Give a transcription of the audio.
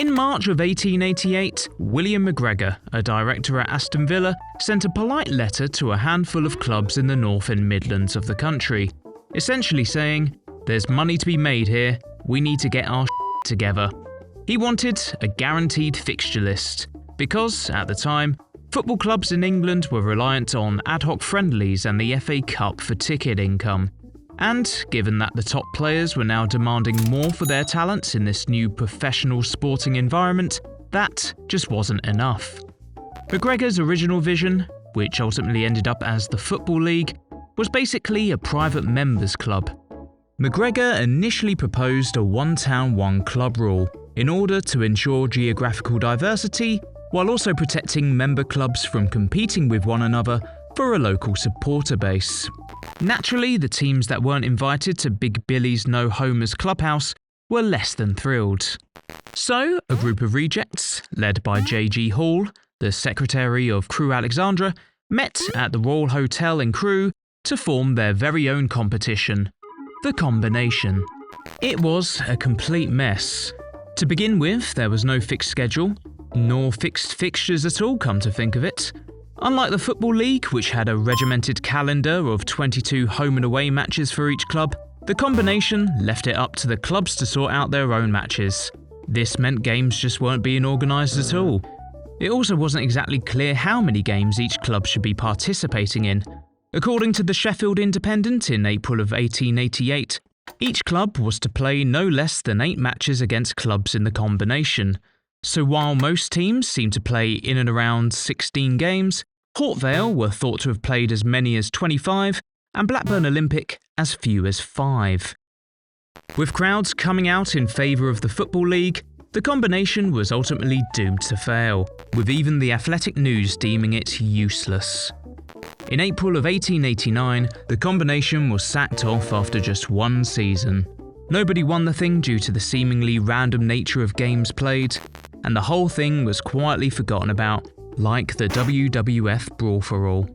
In March of 1888, William McGregor, a director at Aston Villa, sent a polite letter to a handful of clubs in the North and Midlands of the country, essentially saying, "There's money to be made here, we need to get our together." He wanted a guaranteed fixture list, because, at the time, football clubs in England were reliant on ad hoc friendlies and the FA Cup for ticket income. And given that the top players were now demanding more for their talents in this new professional sporting environment, that just wasn't enough. McGregor's original vision, which ultimately ended up as the Football League, was basically a private members club. McGregor initially proposed a one-town, one-club rule in order to ensure geographical diversity while also protecting member clubs from competing with one another for a local supporter base. Naturally, the teams that weren't invited to Big Billy's No Homers clubhouse were less than thrilled. So, a group of rejects, led by J.G. Hall, the secretary of Crewe Alexandra, met at the Royal Hotel in Crewe to form their very own competition, the Combination. It was a complete mess. To begin with, there was no fixed schedule, nor fixed fixtures at all, come to think of it. Unlike the Football League, which had a regimented calendar of 22 home and away matches for each club, the Combination left it up to the clubs to sort out their own matches. This meant games just weren't being organised at all. It also wasn't exactly clear how many games each club should be participating in. According to the Sheffield Independent in April of 1888, each club was to play no less than 8 matches against clubs in the Combination. So while most teams seemed to play in and around 16 games, Port Vale were thought to have played as many as 25 and Blackburn Olympic as few as 5. With crowds coming out in favour of the Football League, the Combination was ultimately doomed to fail, with even the Athletic News deeming it useless. In April of 1889, the Combination was sacked off after just one season. Nobody won the thing due to the seemingly random nature of games played, and the whole thing was quietly forgotten about, like the WWF Brawl for All.